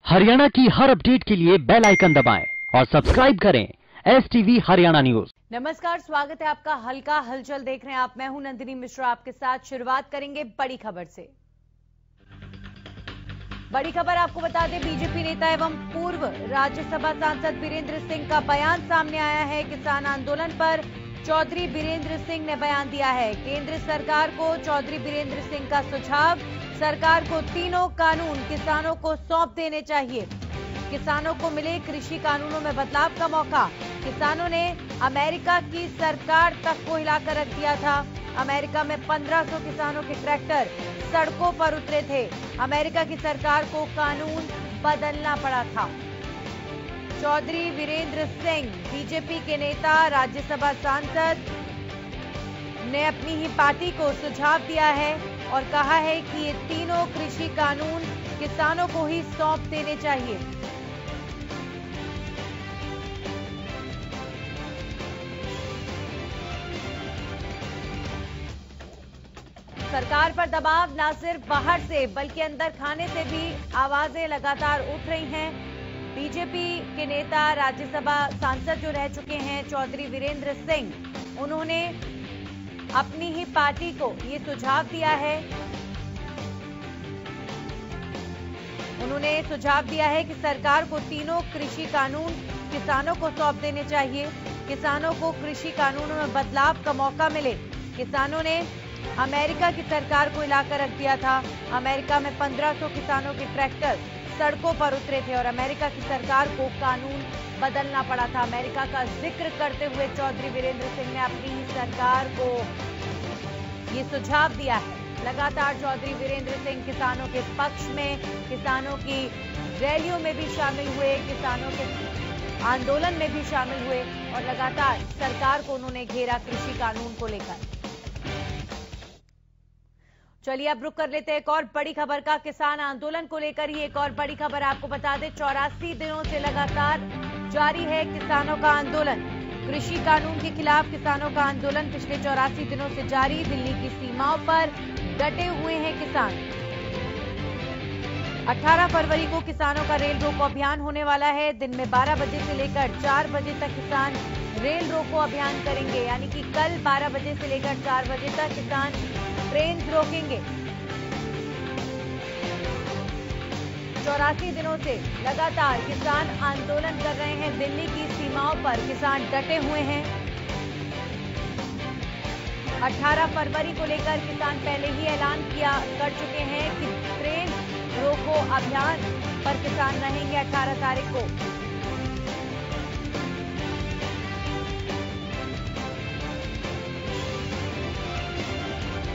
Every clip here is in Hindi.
हरियाणा की हर अपडेट के लिए बेल आइकन दबाएं और सब्सक्राइब करें STV हरियाणा न्यूज। नमस्कार, स्वागत है आपका। हल्का हलचल देख रहे हैं आप। मैं हूं नंदिनी मिश्रा आपके साथ। शुरुआत करेंगे बड़ी खबर से। बड़ी खबर आपको बता दें, बीजेपी नेता एवं पूर्व राज्यसभा सांसद वीरेंद्र सिंह का बयान सामने आया है। किसान आंदोलन पर चौधरी वीरेंद्र सिंह ने बयान दिया है। केंद्र सरकार को चौधरी वीरेंद्र सिंह का सुझाव, सरकार को तीनों कानून किसानों को सौंप देने चाहिए। किसानों को मिले कृषि कानूनों में बदलाव का मौका। किसानों ने अमेरिका की सरकार तक को हिलाकर रख दिया था। अमेरिका में 1500 किसानों के ट्रैक्टर सड़कों पर उतरे थे। अमेरिका की सरकार को कानून बदलना पड़ा था। चौधरी वीरेंद्र सिंह बीजेपी के नेता, राज्यसभा सांसद ने अपनी ही पार्टी को सुझाव दिया है और कहा है कि ये तीनों कृषि कानून किसानों को ही सौंप देने चाहिए। सरकार पर दबाव न सिर्फ बाहर से बल्कि अंदर खाने से भी आवाजें लगातार उठ रही हैं। बीजेपी के नेता, राज्यसभा सांसद जो रह चुके हैं चौधरी वीरेंद्र सिंह, उन्होंने अपनी ही पार्टी को ये सुझाव दिया है। उन्होंने सुझाव दिया है कि सरकार को तीनों कृषि कानून किसानों को सौंप देने चाहिए। किसानों को कृषि कानूनों में बदलाव का मौका मिले। किसानों ने अमेरिका की सरकार को हिलाकर रख दिया था। अमेरिका में 1500 किसानों के ट्रैक्टर सड़कों पर उतरे थे और अमेरिका की सरकार को कानून बदलना पड़ा था। अमेरिका का जिक्र करते हुए चौधरी वीरेंद्र सिंह ने अपनी ही सरकार को ये सुझाव दिया है। लगातार चौधरी वीरेंद्र सिंह किसानों के पक्ष में, किसानों की रैलियों में भी शामिल हुए, किसानों के आंदोलन में भी शामिल हुए और लगातार सरकार को उन्होंने घेरा कृषि कानून को लेकर। चलिए अब रुक कर लेते हैं एक और बड़ी खबर का। किसान आंदोलन को लेकर ही एक और बड़ी खबर आपको बता दें, 84 दिनों से लगातार जारी है किसानों का आंदोलन। कृषि कानून के खिलाफ किसानों का आंदोलन पिछले 84 दिनों से जारी। दिल्ली की सीमाओं पर डटे हुए हैं किसान। 18 फरवरी को किसानों का रेल रोको अभियान होने वाला है। दिन में 12 बजे से लेकर 4 बजे तक किसान रेल रोको अभियान करेंगे, यानी कि कल 12 बजे से लेकर 4 बजे तक किसान ट्रेन रोकेंगे। 84 दिनों से लगातार किसान आंदोलन कर रहे हैं। दिल्ली की सीमाओं पर किसान डटे हुए हैं। 18 फरवरी को लेकर किसान पहले ही ऐलान कर चुके हैं कि ट्रेन रोको अभियान पर किसान रहेंगे 18 तारीख को।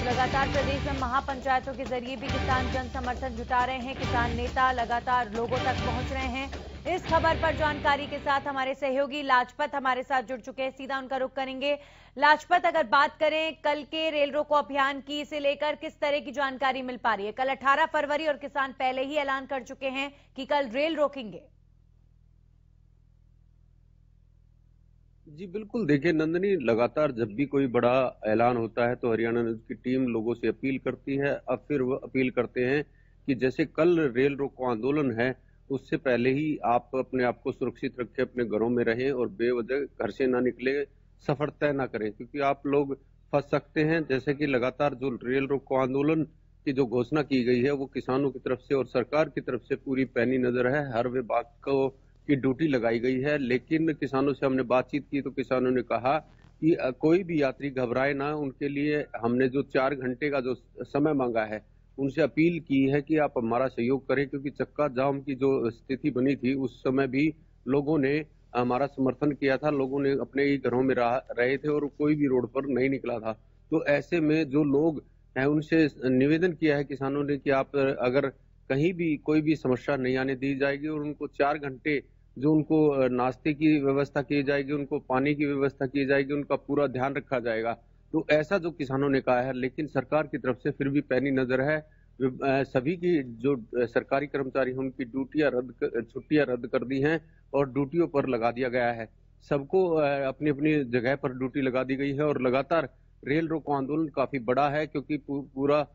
लगातार प्रदेश में महापंचायतों के जरिए भी किसान जन समर्थन जुटा रहे हैं। किसान नेता लगातार लोगों तक पहुंच रहे हैं। इस खबर पर जानकारी के साथ हमारे सहयोगी लाजपत हमारे साथ जुड़ चुके हैं। सीधा उनका रुख करेंगे। लाजपत, अगर बात करें कल के रेल रोको अभियान की, इसे लेकर किस तरह की जानकारी मिल पा रही है? कल 18 फरवरी और किसान पहले ही ऐलान कर चुके हैं कि कल रेल रोकेंगे। जी बिल्कुल, देखिए नंदनी, लगातार जब भी कोई बड़ा ऐलान होता है तो हरियाणा न्यूज की टीम लोगों से अपील करती है। अब फिर वो अपील करते हैं कि जैसे कल रेल रोको आंदोलन है, उससे पहले ही आप अपने आप को सुरक्षित रखें, अपने घरों में रहें और बेवजह घर से ना निकले, सफर तय ना करें, क्योंकि आप लोग फंस सकते हैं। जैसे कि लगातार जो रेल रोको आंदोलन की जो घोषणा की गई है वो किसानों की तरफ से और सरकार की तरफ से पूरी पैनी नजर है। हर विभाग को की ड्यूटी लगाई गई है, लेकिन किसानों से हमने बातचीत की तो किसानों ने कहा कि कोई भी यात्री घबराए ना। उनके लिए हमने जो 4 घंटे का जो समय मांगा है, उनसे अपील की है कि आप हमारा सहयोग करें, क्योंकि चक्का जाम की जो स्थिति बनी थी उस समय भी लोगों ने हमारा समर्थन किया था। लोगों ने अपने ही घरों में रहे थे और कोई भी रोड पर नहीं निकला था। तो ऐसे में जो लोग हैं उनसे निवेदन किया है किसानों ने कि आप अगर कहीं भी कोई भी समस्या नहीं आने दी जाएगी और उनको 4 घंटे जो उनको नाश्ते की व्यवस्था की जाएगी, उनको पानी की व्यवस्था की जाएगी, उनका पूरा ध्यान रखा जाएगा। तो ऐसा जो किसानों ने कहा है, लेकिन सरकार की तरफ से फिर भी पैनी नजर है। सभी की जो सरकारी कर्मचारी हैं उनकी छुट्टियां रद्द कर दी हैं और ड्यूटियों पर लगा दिया गया है। सबको अपनी अपनी जगह पर ड्यूटी लगा दी गई है और लगातार रेल रोको आंदोलन काफी बड़ा है, क्योंकि पूरा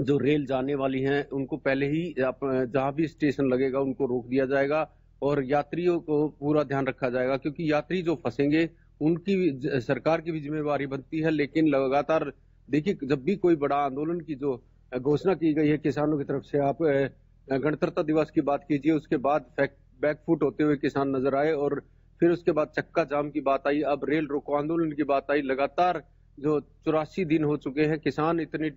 जो रेल जाने वाली हैं उनको पहले ही जहां भी स्टेशन लगेगा उनको रोक दिया जाएगा और यात्रियों को पूरा ध्यान रखा जाएगा, क्योंकि यात्री जो फंसेंगे उनकी सरकार की भी जिम्मेवारी बनती है। लेकिन लगातार देखिए, जब भी कोई बड़ा आंदोलन की जो घोषणा की गई है किसानों की तरफ से, आप गणतंत्र दिवस की बात कीजिए, उसके बाद बैकफुट होते हुए किसान नजर आए और फिर उसके बाद चक्का जाम की बात आई, अब रेल रोको आंदोलन की बात आई। लगातार जो 84 दिन हो चुके हैं, किसान इतनी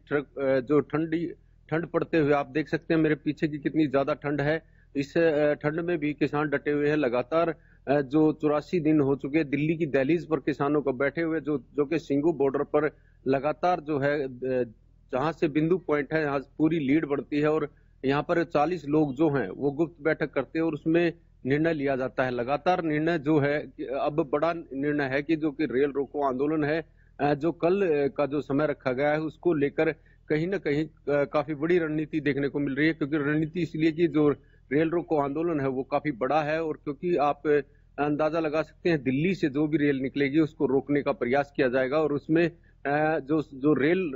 जो ठंड पड़ते हुए आप देख सकते हैं मेरे पीछे की कितनी ज्यादा ठंड है। इस ठंड में भी किसान डटे हुए हैं। लगातार जो 84 दिन हो चुके, दिल्ली की दहलीज पर किसानों को बैठे हुए, जो कि सिंगू बॉर्डर पर लगातार जो है जहां से बिंदु पॉइंट है यहाँ पूरी लीड बढ़ती है और यहाँ पर 40 लोग जो हैं वो गुप्त बैठक करते हैं और उसमें निर्णय लिया जाता है। लगातार निर्णय जो है अब बड़ा निर्णय है कि जो कि रेल रोको आंदोलन है, जो कल का जो समय रखा गया है उसको लेकर कहीं ना कहीं काफी बड़ी रणनीति देखने को मिल रही है, क्योंकि रणनीति इसलिए कि जो रेल रोको आंदोलन है वो काफी बड़ा है और क्योंकि आप अंदाजा लगा सकते हैं दिल्ली से जो भी रेल निकलेगी उसको रोकने का प्रयास किया जाएगा और उसमें जो रेल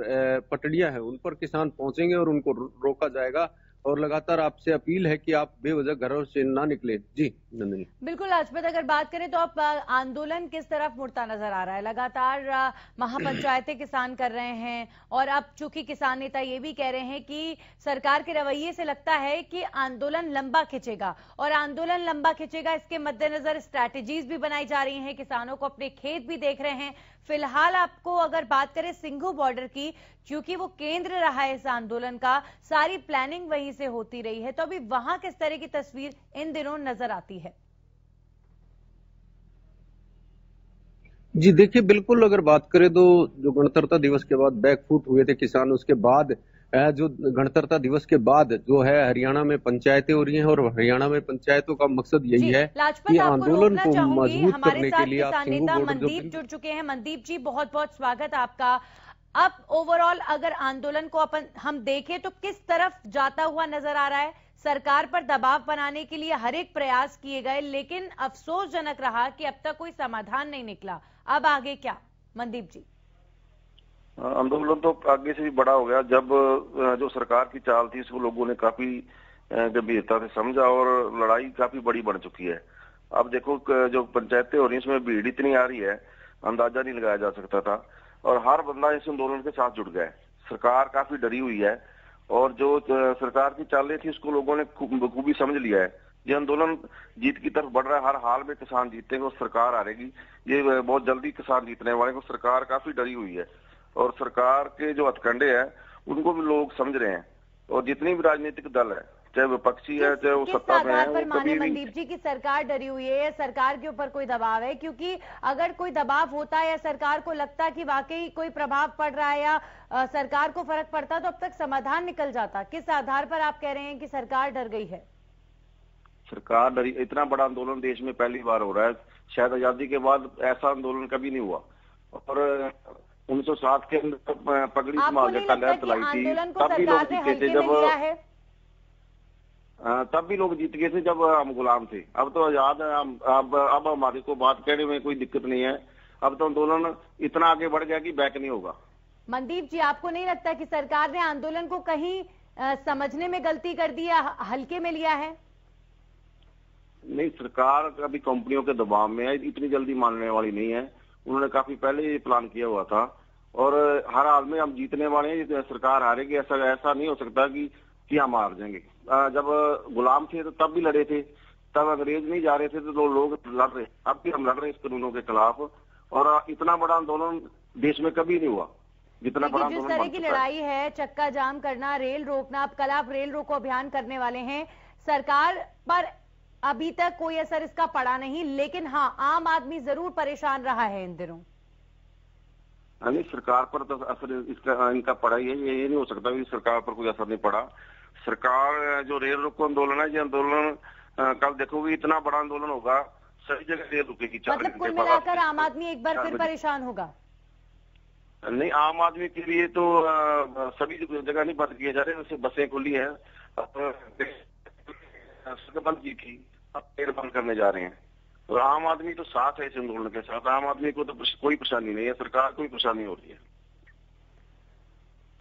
पटड़ियां हैं उन पर किसान पहुंचेंगे और उनको रोका जाएगा। और लगातार आपसे अपील है कि आप बेवजह घरों से ना निकले। जी नंदिनी। बिल्कुल लाजपत, अगर बात करें तो अब आंदोलन किस तरफ मुड़ता नजर आ रहा है? लगातार महापंचायतें किसान कर रहे हैं और अब चूंकि किसान नेता ये भी कह रहे हैं कि सरकार के रवैये से लगता है कि आंदोलन लंबा खिंचेगा और आंदोलन लंबा खिंचेगा, इसके मद्देनजर स्ट्रैटेजीज भी बनाई जा रही हैं, किसानों को अपने खेत भी देख रहे हैं। फिलहाल आपको अगर बात करें सिंघू बॉर्डर की, क्योंकि वो केंद्र रहा है इस आंदोलन का, सारी प्लानिंग वहीं से होती रही है, तो अभी वहां किस तरह की तस्वीर इन दिनों नजर आती है? जी देखिए, बिल्कुल अगर बात करें तो जो गणतंत्र दिवस के बाद बैकफुट हुए थे किसान, उसके बाद जो गणतंत्र दिवस के बाद जो है हरियाणा में पंचायतें हो रही हैं और हरियाणा में पंचायतों का मकसद यही है कि आंदोलन को मजबूत करने के लिए आप सिंघू बॉर्डर मनदीप जुड़ चुके हैं। मनदीप जी, बहुत बहुत स्वागत आपका। अब ओवरऑल अगर आंदोलन को हम देखें तो किस तरफ जाता हुआ नजर आ रहा है? सरकार पर दबाव बनाने के लिए हर एक प्रयास किए गए, लेकिन अफसोसजनक रहा कि अब तक कोई समाधान नहीं निकला। अब आगे क्या मनदीप जी? आंदोलन तो आगे से भी बड़ा हो गया। जब जो सरकार की चाल थी उसको लोगों ने काफी गंभीरता से समझा और लड़ाई काफी बड़ी बढ़ चुकी है। अब देखो जो पंचायतें हो रही है इसमें भीड़ इतनी आ रही है, अंदाजा नहीं लगाया जा सकता था और हर बंदा इस आंदोलन के साथ जुड़ गया है। सरकार काफी डरी हुई है और जो सरकार की चालें थी उसको लोगों ने बखूबी समझ लिया है। ये आंदोलन जीत की तरफ बढ़ रहा है, हर हाल में किसान जीतेंगे और सरकार हारेगी। ये बहुत जल्दी किसान जीतने वाले को सरकार काफी डरी हुई है और सरकार के जो हथकंडे हैं उनको भी लोग समझ रहे हैं और जितनी भी राजनीतिक दल है, चाहे विपक्षी है चाहे वो सत्ता में है, वो कभी भी मनदीप जी की सरकार डरी हुई है या सरकार के ऊपर कोई दबाव है? क्योंकि अगर कोई दबाव होता है या सरकार को लगता कि वाकई कोई प्रभाव पड़ रहा है या सरकार को फर्क पड़ता तो अब तक समाधान निकल जाता। किस आधार पर आप कह रहे हैं कि सरकार डर गई है? सरकार डरी, इतना बड़ा आंदोलन देश में पहली बार हो रहा है। शायद आजादी के बाद ऐसा आंदोलन कभी नहीं हुआ और 1907 के अंदर पगड़ी समाज का लहर चलाई थी, तब भी लोग जीते थे। तब भी लोग जीत गए थे जब हम गुलाम थे। अब तो आजाद है, अब हमारे को बात कहने में कोई दिक्कत नहीं है। अब तो आंदोलन इतना आगे बढ़ गया कि बैक नहीं होगा। मनदीप जी, आपको नहीं लगता कि सरकार ने आंदोलन को कहीं समझने में गलती कर दी या हल्के में लिया है? नहीं, सरकार कभी कंपनियों के दबाव में है, इतनी जल्दी मानने वाली नहीं है। उन्होंने काफी पहले ये प्लान किया हुआ था और हर हाल में हम जीतने वाले हैं। सरकार हारेगी ऐसा नहीं हो सकता कि हम हार जाएंगे। जब गुलाम थे तो तब भी लड़े थे, तब अंग्रेज नहीं जा रहे थे तो लोग लड़ रहे। अब भी हम लड़ रहे हैं इस कानूनों के खिलाफ और इतना बड़ा आंदोलन देश में कभी नहीं हुआ जितना बड़ा आंदोलन। जिस तरह की लड़ाई है, चक्का जाम करना, रेल रोकना, अब कल आप रेल रोको अभियान करने वाले हैं। सरकार पर अभी तक कोई असर इसका पड़ा नहीं, लेकिन हाँ, आम आदमी जरूर परेशान रहा है इन दिनों। नहीं, सरकार पर तो असर इनका पड़ा ही है। ये नहीं हो सकता कि सरकार पर कोई असर नहीं पड़ा। सरकार जो रेल रोको आंदोलन है, ये आंदोलन कल देखोगे इतना बड़ा आंदोलन होगा, सभी जगह रेल रुकेगी। मतलब कुल मिलाकर आम आदमी एक बार फिर परेशान होगा? नहीं, आम आदमी के लिए तो सभी जगह नहीं बंद किए जा रहे। जैसे बसें खुली है, बंद की थी, अब फिर बंद करने जा रहे हैं। तो आम आदमी तो साथ है इस आंदोलन के साथ। आम आदमी को तो कोई परेशानी नहीं है, सरकार को भी परेशानी हो रही है।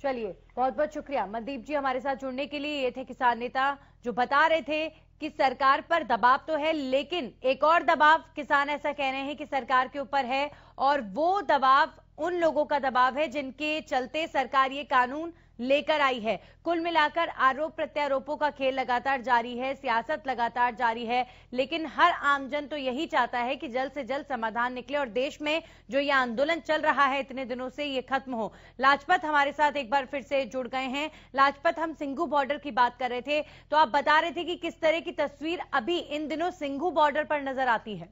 चलिए, बहुत बहुत शुक्रिया मनदीप जी हमारे साथ जुड़ने के लिए। ये थे किसान नेता जो बता रहे थे कि सरकार पर दबाव तो है, लेकिन एक और दबाव किसान ऐसा कह रहे हैं कि सरकार के ऊपर है, और वो दबाव उन लोगों का दबाव है जिनके चलते सरकार ये कानून लेकर आई है। कुल मिलाकर आरोप प्रत्यारोपों का खेल लगातार जारी है, सियासत लगातार जारी है, लेकिन हर आमजन तो यही चाहता है कि जल्द से जल्द समाधान निकले और देश में जो ये आंदोलन चल रहा है इतने दिनों से ये खत्म हो। लाजपत हमारे साथ एक बार फिर से जुड़ गए हैं। लाजपत, हम सिंघू बॉर्डर की बात कर रहे थे, तो आप बता रहे थे कि किस तरह की तस्वीर अभी इन दिनों सिंघू बॉर्डर पर नजर आती है।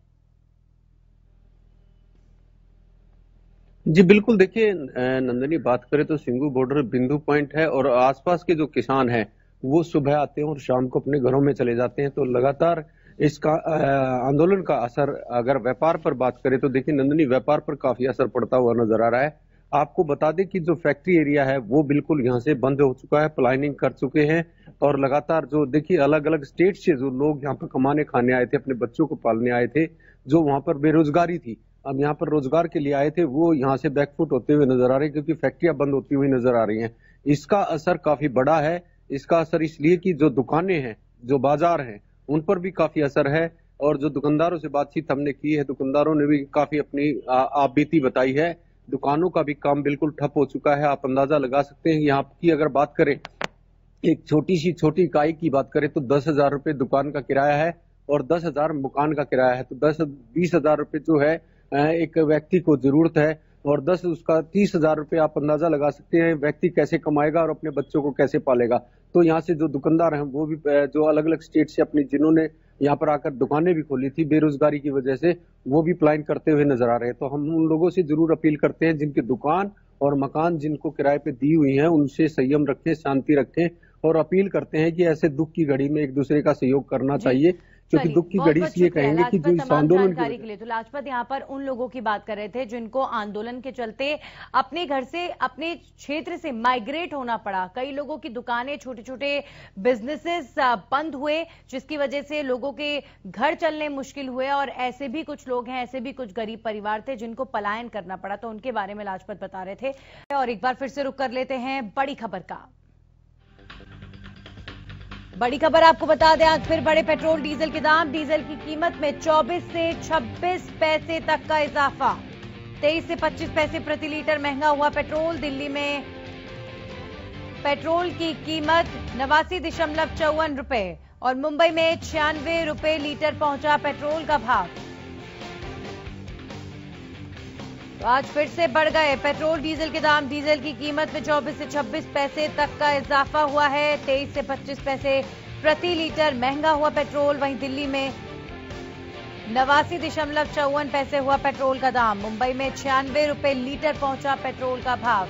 जी बिल्कुल, देखिए नंदनी, बात करें तो सिंघू बॉर्डर बिंदु पॉइंट है और आसपास के जो किसान हैं वो सुबह आते हैं और शाम को अपने घरों में चले जाते हैं। तो लगातार इसका आंदोलन का असर, अगर व्यापार पर बात करें तो देखिए नंदनी, व्यापार पर काफी असर पड़ता हुआ नजर आ रहा है। आपको बता दें कि जो फैक्ट्री एरिया है वो बिल्कुल यहाँ से बंद हो चुका है, प्लानिंग कर चुके हैं। और लगातार जो देखिए अलग अलग स्टेट से जो लोग यहाँ पर कमाने खाने आए थे, अपने बच्चों को पालने आए थे, जो वहां पर बेरोजगारी थी, अब यहाँ पर रोजगार के लिए आए थे, वो यहाँ से बैकफुट होते हुए नजर आ रहे हैं क्योंकि फैक्ट्रियां बंद होती हुई नजर आ रही हैं। इसका असर काफी बड़ा है। इसका असर इसलिए कि जो दुकानें हैं, जो बाजार हैं, उन पर भी काफी असर है। और जो दुकानदारों से बातचीत हमने की है, दुकानदारों ने भी काफी अपनी आपबीती बताई है। दुकानों का भी काम बिल्कुल ठप हो चुका है। आप अंदाजा लगा सकते हैं। यहाँ की अगर बात करें, एक छोटी इकाई की बात करें तो 10,000 रुपए दुकान का किराया है और 10,000 मकान का किराया है। तो 20,000 रुपए जो है एक व्यक्ति को जरूरत है और 10 उसका 30,000 रुपए आप अंदाजा लगा सकते हैं व्यक्ति कैसे कमाएगा और अपने बच्चों को कैसे पालेगा। तो यहाँ से जो दुकानदार हैं वो भी जो अलग अलग स्टेट से अपनी, जिन्होंने यहाँ पर आकर दुकानें भी खोली थी बेरोजगारी की वजह से, वो भी प्लान करते हुए नजर आ रहे हैं। तो हम उन लोगों से जरूर अपील करते हैं जिनकी दुकान और मकान जिनको किराए पे दी हुई है, उनसे संयम रखें, शांति रखें और अपील करते हैं कि ऐसे दुख की घड़ी में एक दूसरे का सहयोग करना चाहिए, क्योंकि दुख की घड़ी से ये कहेंगे कि जो इस आंदोलन के लिए। तो लाजपत यहाँ पर उन लोगों की बात कर रहे थे जिनको आंदोलन के चलते अपने घर से, अपने क्षेत्र से माइग्रेट होना पड़ा। कई लोगों की दुकानें, छोटे छोटे बिजनेसेस बंद हुए, जिसकी वजह से लोगों के घर चलने मुश्किल हुए। और ऐसे भी कुछ लोग हैं, ऐसे भी कुछ गरीब परिवार थे जिनको पलायन करना पड़ा। तो उनके बारे में लाजपत बता रहे थे। और एक बार फिर से रुक कर लेते हैं बड़ी खबर का। बड़ी खबर आपको बता दें, आज फिर बढ़े पेट्रोल डीजल के दाम। डीजल की कीमत में 24 से 26 पैसे तक का इजाफा। 23 से 25 पैसे प्रति लीटर महंगा हुआ पेट्रोल। दिल्ली में पेट्रोल की कीमत 89.54 रुपए और मुंबई में 96 रुपए लीटर पहुंचा पेट्रोल का भाव। तो आज फिर से बढ़ गए पेट्रोल डीजल के दाम। डीजल की कीमत में 24 से 26 पैसे तक का इजाफा हुआ है। 23 से 25 पैसे प्रति लीटर महंगा हुआ पेट्रोल। वहीं दिल्ली में 89.54 पैसे हुआ पेट्रोल का दाम। मुंबई में 96 रुपए लीटर पहुंचा पेट्रोल का भाव।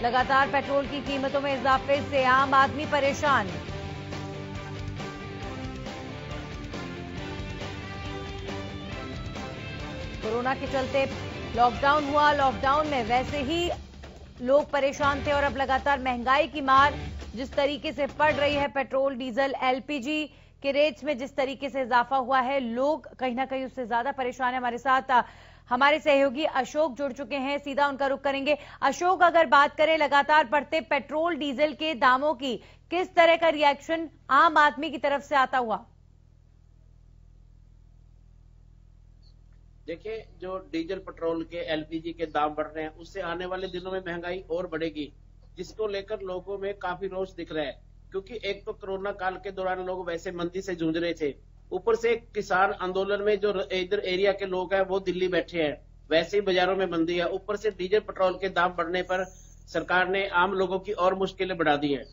लगातार पेट्रोल की कीमतों में इजाफे से आम आदमी परेशान। कोरोना के चलते लॉकडाउन हुआ। लॉकडाउन में वैसे ही लोग परेशान थे और अब लगातार महंगाई की मार जिस तरीके से पड़ रही है, पेट्रोल, डीजल, एलपीजी के रेट्स में जिस तरीके से इजाफा हुआ है, लोग कहीं ना कहीं उससे ज्यादा परेशान है। हमारे साथ हमारे सहयोगी अशोक जुड़ चुके हैं, सीधा उनका रुख करेंगे। अशोक, अगर बात करें लगातार बढ़ते पेट्रोल डीजल के दामों की, किस तरह का रिएक्शन आम आदमी की तरफ से आता हुआ? देखिए, जो डीजल, पेट्रोल के, एलपीजी के दाम बढ़ रहे हैं, उससे आने वाले दिनों में महंगाई और बढ़ेगी, जिसको लेकर लोगों में काफी रोष दिख रहा है। क्योंकि एक तो कोरोना काल के दौरान लोग वैसे मंदी से जूझ रहे थे, ऊपर से किसान आंदोलन में जो इधर एरिया के लोग हैं वो दिल्ली बैठे हैं, वैसे ही बाजारों में मंदी है। ऊपर से डीजल, पेट्रोल के दाम बढ़ने पर सरकार ने आम लोगों की और मुश्किलें बढ़ा दी है।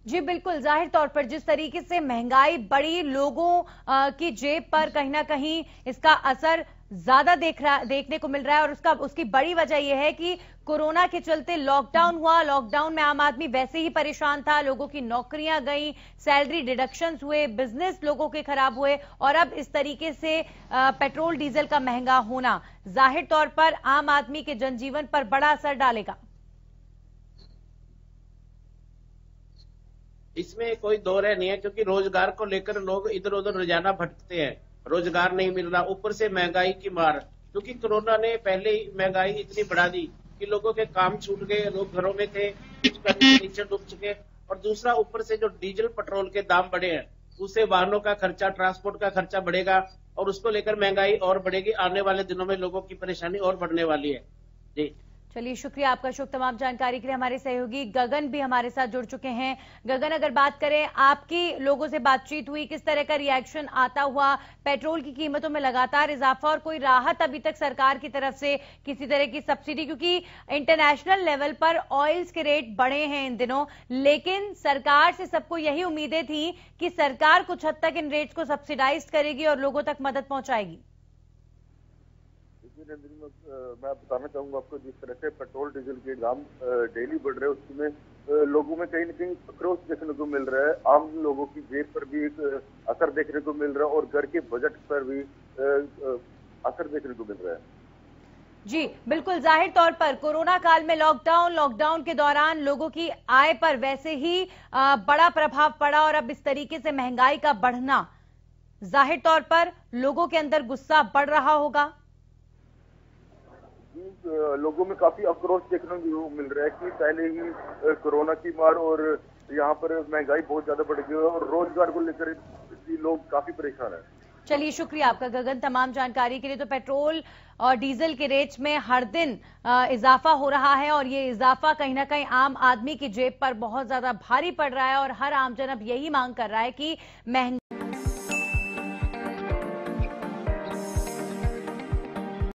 जी बिल्कुल, जाहिर तौर पर जिस तरीके से महंगाई बढ़ी, लोगों की जेब पर कहीं ना कहीं इसका असर ज्यादा देखने को मिल रहा है। और उसकी बड़ी वजह यह है कि कोरोना के चलते लॉकडाउन हुआ। लॉकडाउन में आम आदमी वैसे ही परेशान था, लोगों की नौकरियां गई, सैलरी डिडक्शंस हुए, बिजनेस लोगों के खराब हुए, और अब इस तरीके से पेट्रोल डीजल का महंगा होना जाहिर तौर पर आम आदमी के जनजीवन पर बड़ा असर डालेगा। इसमें कोई दो राय नहीं है, क्योंकि रोजगार को लेकर लोग इधर उधर रोजाना भटकते हैं, रोजगार नहीं मिल रहा, ऊपर से महंगाई की मार। क्योंकि कोरोना ने पहले ही महंगाई इतनी बढ़ा दी कि लोगों के काम छूट गए, लोग घरों में थे, कुछ कर्मी के नीचे डूब चुके, और दूसरा ऊपर से जो डीजल पेट्रोल के दाम बढ़े हैं उससे वाहनों का खर्चा, ट्रांसपोर्ट का खर्चा बढ़ेगा और उसको लेकर महंगाई और बढ़ेगी। आने वाले दिनों में लोगों की परेशानी और बढ़ने वाली है। जी चलिए, शुक्रिया आपका शुभ तमाम जानकारी के लिए। हमारे सहयोगी गगन भी हमारे साथ जुड़ चुके हैं। गगन, अगर बात करें, आपकी लोगों से बातचीत हुई, किस तरह का रिएक्शन आता हुआ? पेट्रोल की कीमतों में लगातार इजाफा और कोई राहत अभी तक सरकार की तरफ से, किसी तरह की सब्सिडी? क्योंकि इंटरनेशनल लेवल पर ऑयल्स के रेट बढ़े हैं इन दिनों, लेकिन सरकार से सबको यही उम्मीदें थी कि सरकार कुछ हद तक इन रेट्स को सब्सिडाइज करेगी और लोगों तक मदद पहुंचाएगी। मैं बताना चाहूंगा आपको, जिस तरह से पेट्रोल डीजल के दाम डेली बढ़ रहे हैं उसमें लोगों में कहीं न कहीं आक्रोश देखने को मिल रहा है। आम लोगों की जेब पर भी एक असर देखने को मिल रहा है और घर के बजट पर भी असर देखने को मिल रहा है। जी बिल्कुल, जाहिर तौर पर कोरोना काल में लॉकडाउन के दौरान लोगों की आय पर वैसे ही बड़ा प्रभाव पड़ा और अब इस तरीके से महंगाई का बढ़ना, जाहिर तौर पर लोगों के अंदर गुस्सा बढ़ रहा होगा। लोगों में काफी आक्रोश देखने को मिल रहा है कि पहले ही कोरोना की मार और यहाँ पर महंगाई बहुत ज्यादा बढ़ गई है और रोजगार को लेकर लोग काफी परेशान हैं। चलिए, शुक्रिया आपका गगन तमाम जानकारी के लिए। तो पेट्रोल और डीजल के रेट्स में हर दिन इजाफा हो रहा है और ये इजाफा कहीं ना कहीं आम आदमी की जेब पर बहुत ज्यादा भारी पड़ रहा है और हर आमजन अब यही मांग कर रहा है कि महंगाई